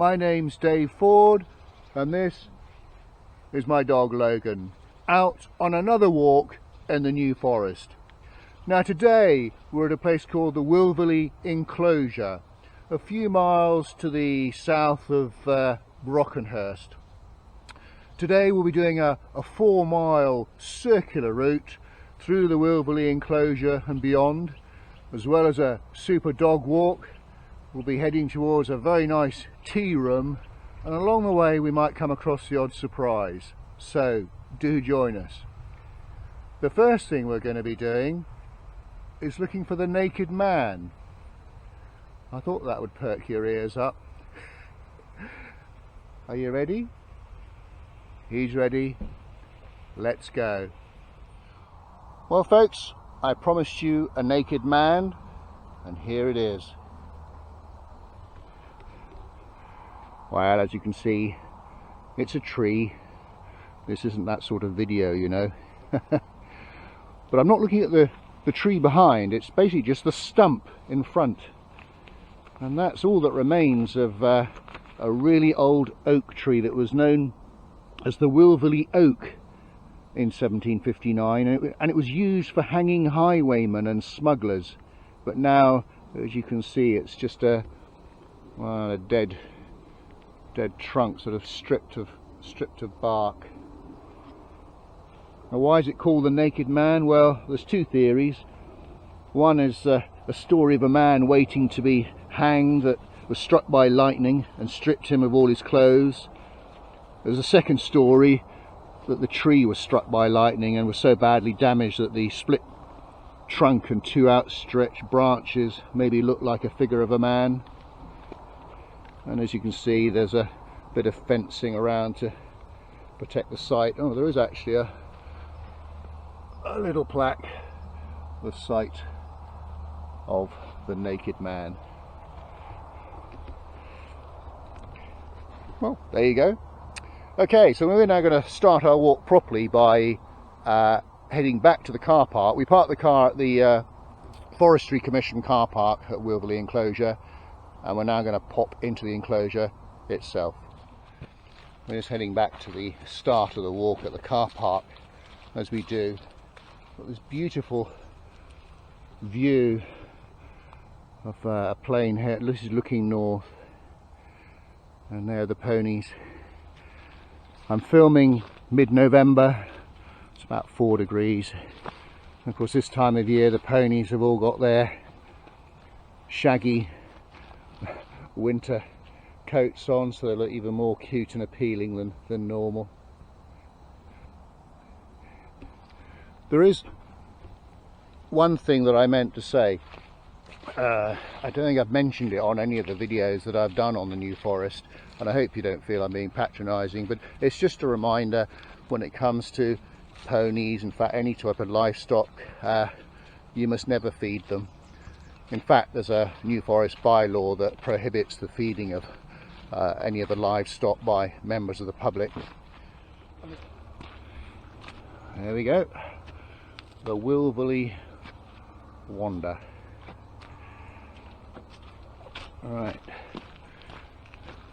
my name's Dave Ford and this is my dog Logan, out on another walk in the New Forest. Now today we're at a place called the Wilverley Inclosure, a few miles to the south of Brockenhurst. Today we'll be doing a 4-mile circular route through the Wilverley Inclosure and beyond, as well as a super dog walk. We'll be heading towards a very nice tea room, and along the way we might come across the odd surprise, so do join us. The first thing we're going to be doing is looking for the naked man. I thought that would perk your ears up. Are you ready? He's ready. Let's go. Well folks, I promised you a naked man, and here it is. Well, as you can see, it's a tree. This isn't that sort of video, you know. But I'm not looking at the tree behind, it's basically just the stump in front. And that's all that remains of a really old oak tree that was known as the Wilverley Oak in 1759, and it was used for hanging highwaymen and smugglers. But now, as you can see, it's just a dead trunk, sort of stripped of bark. Now, why is it called the Naked Man? Well, there's two theories. One is a story of a man waiting to be hanged that was struck by lightning and stripped him of all his clothes. There's a second story that the tree was struck by lightning and was so badly damaged that the split trunk and two outstretched branches maybe looked like a figure of a man. And as you can see, there's a bit of fencing around to protect the site. Oh, there is actually a little plaque, the site of the naked man. Well, there you go. Okay, so we're now going to start our walk properly by heading back to the car park. We parked the car at the Forestry Commission car park at Wilverley Inclosure, and we're now going to pop into the enclosure itself. We're just heading back to the start of the walk at the car park. As we do, got this beautiful view of a plain here. This is looking north, and there are the ponies. I'm filming mid-November, it's about 4 degrees. Of course, this time of year the ponies have all got their shaggy winter coats on, so they look even more cute and appealing than normal. There is one thing that I meant to say. I don't think I've mentioned it on any of the videos that I've done on the New Forest, and I hope you don't feel I'm being patronising, but it's just a reminder when it comes to ponies, in fact any type of livestock, you must never feed them. In fact, there's a New Forest bylaw that prohibits the feeding of any of the livestock by members of the public. There we go, the Wilverley Wander. Right,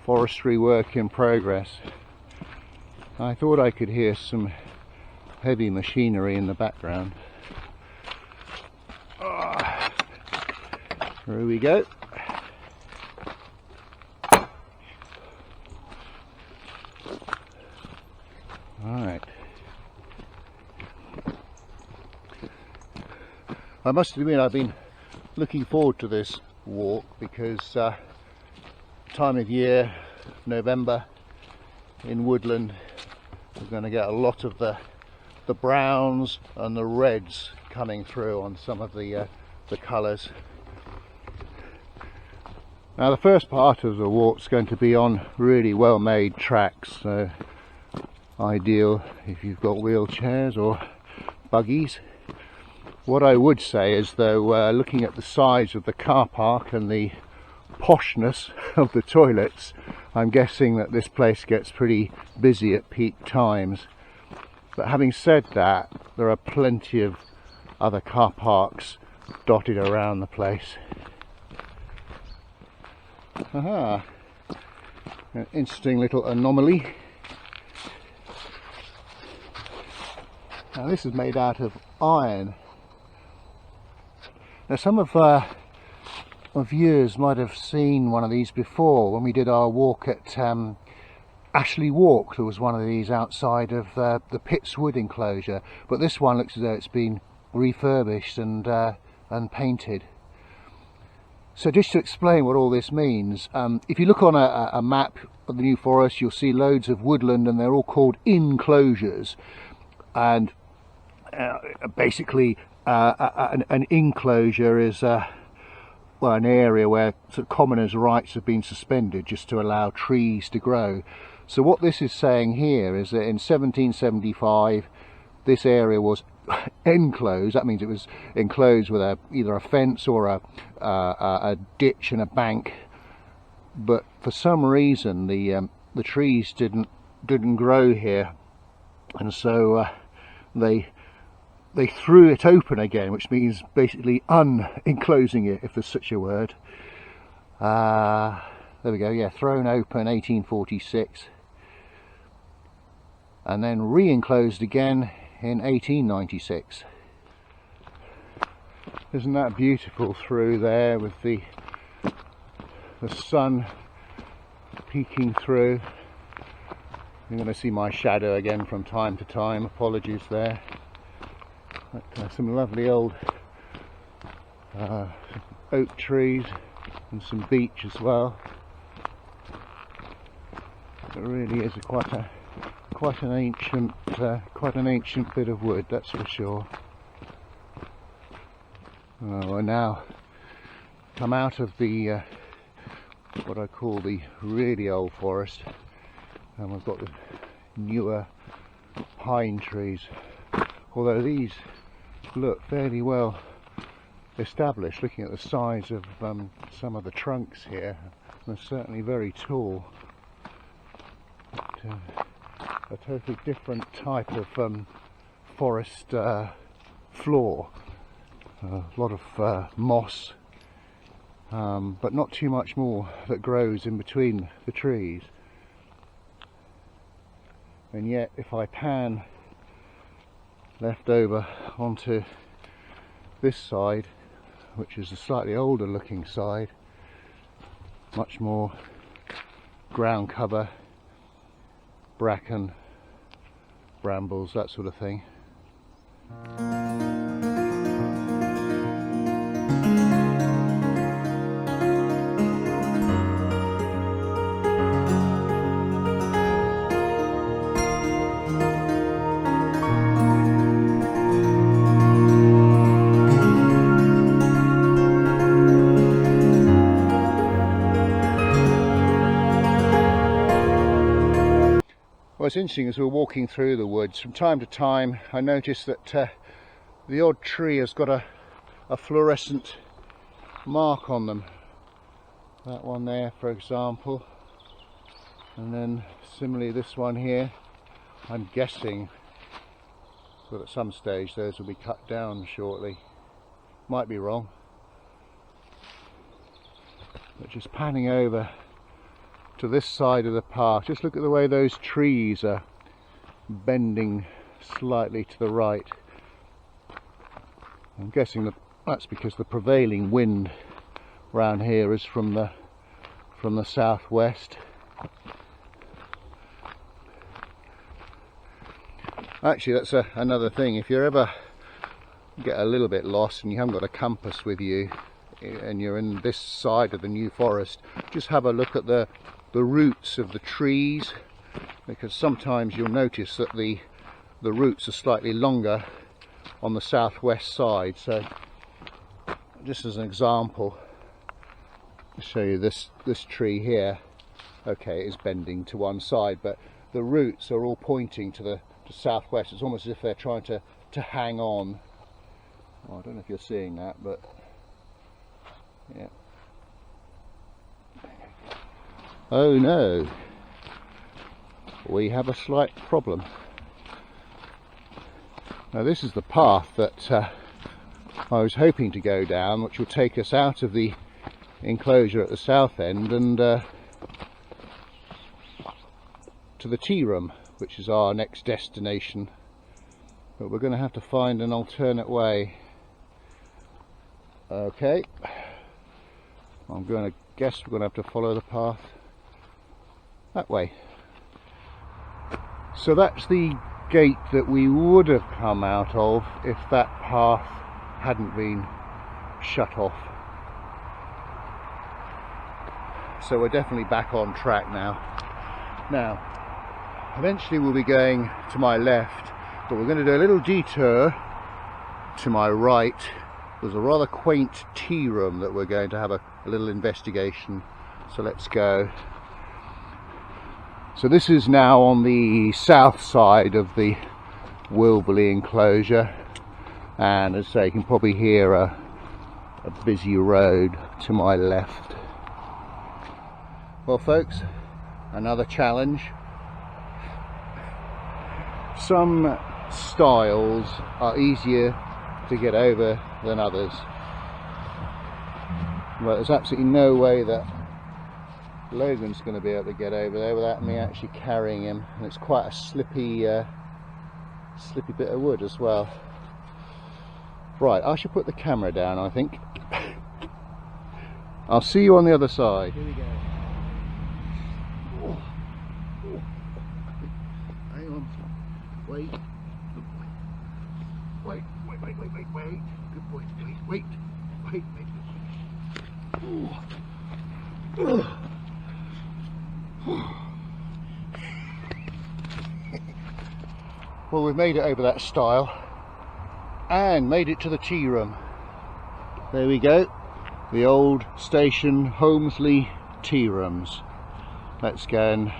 forestry work in progress. I thought I could hear some heavy machinery in the background. Here we go. Alright. I must admit I've been looking forward to this walk because time of year, November, in woodland, we're going to get a lot of the browns and the reds coming through on some of the colours. Now the first part of the walk is going to be on really well made tracks, so ideal if you've got wheelchairs or buggies. What I would say is, though, looking at the size of the car park and the poshness of the toilets, I'm guessing that this place gets pretty busy at peak times. But having said that, there are plenty of other car parks dotted around the place. Aha! An interesting little anomaly. Now this is made out of iron. Now some of my viewers might have seen one of these before when we did our walk at Ashley Walk. There was one of these outside of the Pittswood enclosure, but this one looks as though it's been refurbished and painted. So just to explain what all this means, if you look on a map of the New Forest, you'll see loads of woodland, and they're all called enclosures. And basically an enclosure is well, an area where sort of commoners' rights have been suspended just to allow trees to grow. So what this is saying here is that in 1775 this area was enclosed. That means it was enclosed with either a fence or a ditch and a bank, but for some reason the trees didn't grow here, and so they threw it open again, which means basically unenclosing it, if there's such a word. There we go, yeah, thrown open 1846, and then re-enclosed again in 1896. Isn't that beautiful through there with the sun peeking through? You're going to see my shadow again from time to time, apologies there. But, some lovely old oak trees and some beech as well. It really is quite an ancient bit of wood, that's for sure. We're now come out of the what I call the really old forest, and we've got the newer pine trees, although these look fairly well established. Looking at the size of some of the trunks here, they're certainly very tall. But, a totally different type of forest floor. A lot of moss, but not too much more that grows in between the trees. And yet if I pan left over onto this side, which is a slightly older looking side, much more ground cover, bracken, brambles, that sort of thing. What's interesting, as we're walking through the woods, from time to time I noticed that the odd tree has got a fluorescent mark on them. That one there, for example, and then similarly this one here. I'm guessing that at some stage those will be cut down shortly. Might be wrong. But just panning over to this side of the park, just look at the way those trees are bending slightly to the right. I'm guessing that that's because the prevailing wind around here is from the southwest. Actually, that's another thing. If you ever get a little bit lost and you haven't got a compass with you and you're in this side of the New Forest, just have a look at the roots of the trees, because sometimes you'll notice that the roots are slightly longer on the southwest side. So just as an example, I'll show you this tree here. Okay, it is bending to one side, but the roots are all pointing to the southwest. It's almost as if they're trying to hang on. Oh, I don't know if you're seeing that, but yeah. Oh no, we have a slight problem. Now this is the path that I was hoping to go down, which will take us out of the enclosure at the south end and to the tea room, which is our next destination, but we're going to have to find an alternate way. Okay, I'm going to guess we're going to have to follow the path that way. So that's the gate that we would have come out of if that path hadn't been shut off. So we're definitely back on track now. Now, eventually we'll be going to my left, but we're going to do a little detour to my right. There's a rather quaint tea room that we're going to have a little investigation. So let's go. So this is now on the south side of the Wilverley enclosure, and as I say, you can probably hear a busy road to my left. Well folks, another challenge. Some stiles are easier to get over than others. Well, there's absolutely no way that Logan's going to be able to get over there without me actually carrying him, and it's quite a slippy bit of wood as well. Right, I should put the camera down, I think. I'll see you on the other side. Here we go. Hang on. Wait. Wait. Good boy. Wait. Well, we've made it over that stile and made it to the tea room. There we go, the old station Holmsley Tea Rooms. Let's go and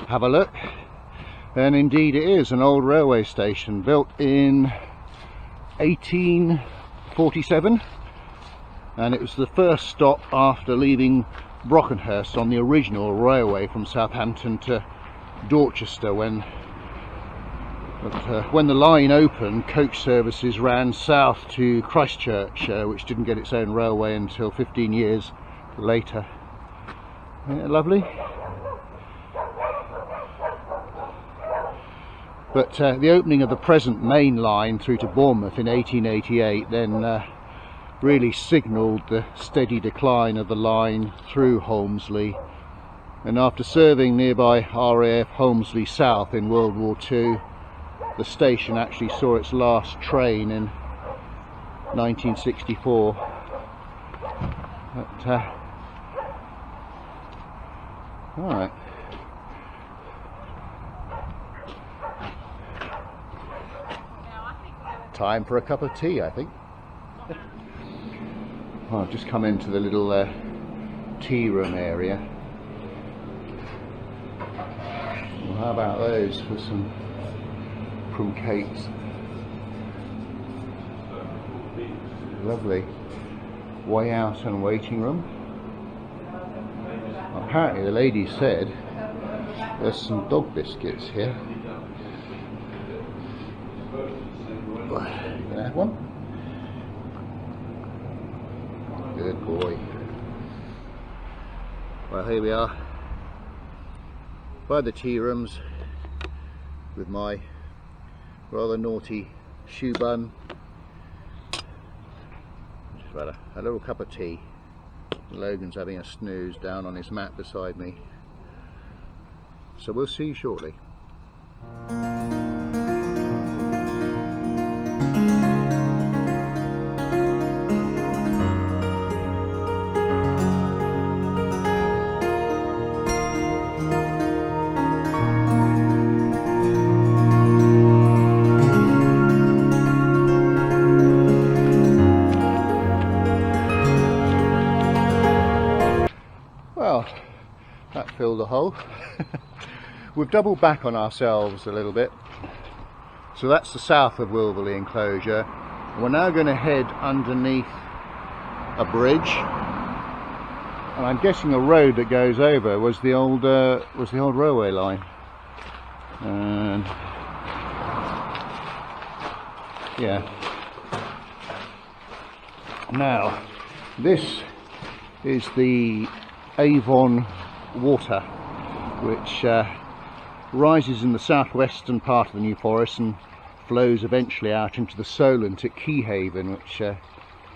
have a look. And indeed it is an old railway station built in 1847, and it was the first stop after leaving Brockenhurst on the original railway from Southampton to Dorchester. When the line opened, coach services ran south to Christchurch, which didn't get its own railway until 15 years later. Isn't it lovely? But the opening of the present main line through to Bournemouth in 1888 then really signalled the steady decline of the line through Holmsley, and after serving nearby RAF Holmsley South in World War II, the station actually saw its last train in 1964. But, alright. Time for a cup of tea, I think. Well, I've just come into the little tea room area. Well, how about those for some cakes? Lovely. Way out and waiting room. Apparently the lady said there's some dog biscuits here. Can I have one? Good boy. Well, here we are by the tea rooms with my rather naughty shoe bun. Just had a little cup of tea. Logan's having a snooze down on his mat beside me. So we'll see you shortly. That filled the hole. We've doubled back on ourselves a little bit. So that's the south of Wilverley Enclosure. We're now going to head underneath a bridge, and I'm guessing a road that goes over was the old railway line. And yeah. Now this is the Avon Water, which rises in the southwestern part of the New Forest and flows eventually out into the Solent at Keyhaven, which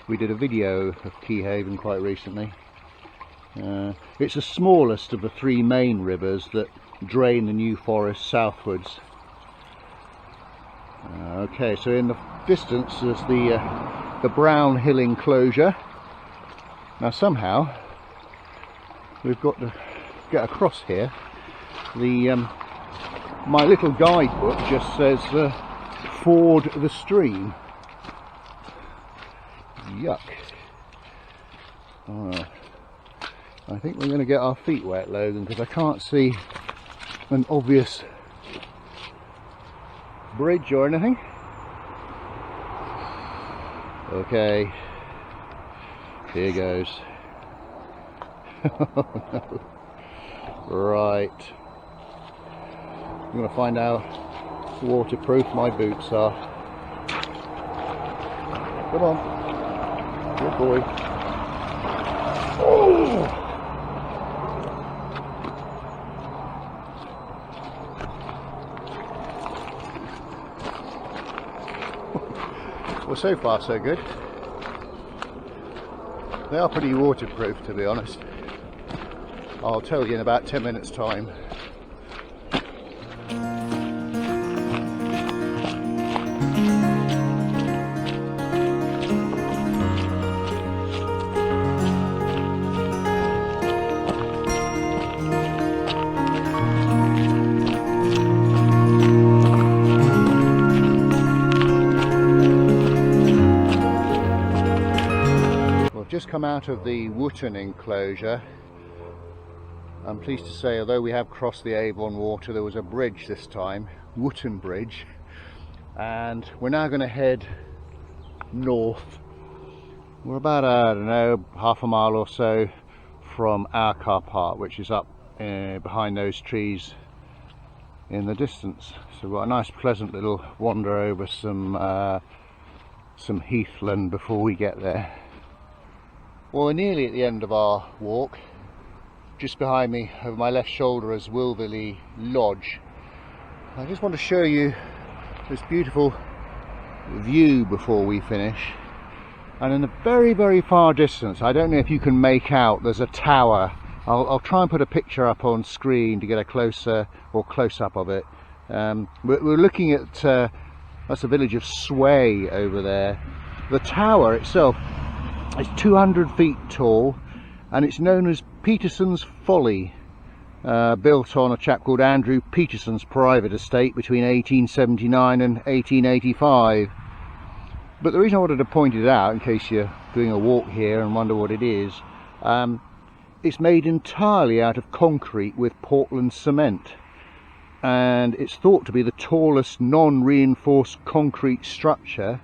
we did a video of Keyhaven quite recently. It's the smallest of the three main rivers that drain the New Forest southwards. Okay, so in the distance there's the Brown Hill enclosure. Now somehow we've got to get across here. My little guidebook just says ford the stream. Yuck. Oh, I think we're going to get our feet wet, Logan, because I can't see an obvious bridge or anything. Okay, here goes. Oh, no. Right, I'm going to find out how waterproof my boots are. Come on, good boy. Oh! Well, so far so good. They are pretty waterproof, to be honest. I'll tell you in about 10 minutes time. Just come out of the Wootton enclosure. I'm pleased to say, although we have crossed the Avon Water, there was a bridge this time, Wootton Bridge, and we're now going to head north. We're about, I don't know, half a mile or so from our car park, which is up behind those trees in the distance. So we've got a nice pleasant little wander over some heathland before we get there. Well, we're nearly at the end of our walk. Just behind me, over my left shoulder, is Wilverley Lodge. I just want to show you this beautiful view before we finish. And in the very, very far distance, I don't know if you can make out, there's a tower. I'll try and put a picture up on screen to get a closer or close-up of it. We're looking at, that's the village of Sway over there. The tower itself, it's 200 feet tall, and it's known as Peterson's Folly, built on a chap called Andrew Peterson's private estate between 1879 and 1885. But the reason I wanted to point it out, in case you're doing a walk here and wonder what it is, it's made entirely out of concrete with Portland cement, and it's thought to be the tallest non-reinforced concrete structure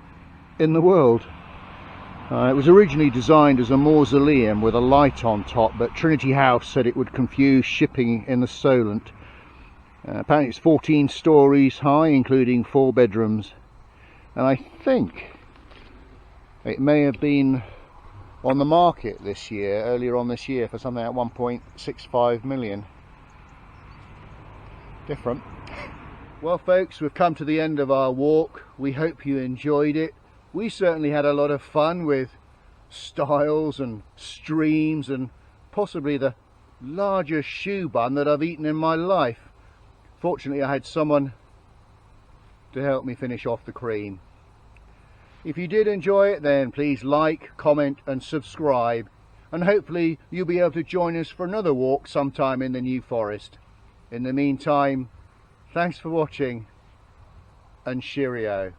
in the world. It was originally designed as a mausoleum with a light on top, but Trinity House said it would confuse shipping in the Solent. Apparently it's 14 stories high, including 4 bedrooms, and I think it may have been on the market this year, earlier on this year, for something like 1.65 million. Different. Well folks, we've come to the end of our walk. We hope you enjoyed it. We certainly had a lot of fun with stiles and streams and possibly the largest shoe bun that I've eaten in my life. Fortunately, I had someone to help me finish off the cream. If you did enjoy it, then please like, comment and subscribe, and hopefully you'll be able to join us for another walk sometime in the New Forest. In the meantime, thanks for watching and cheerio.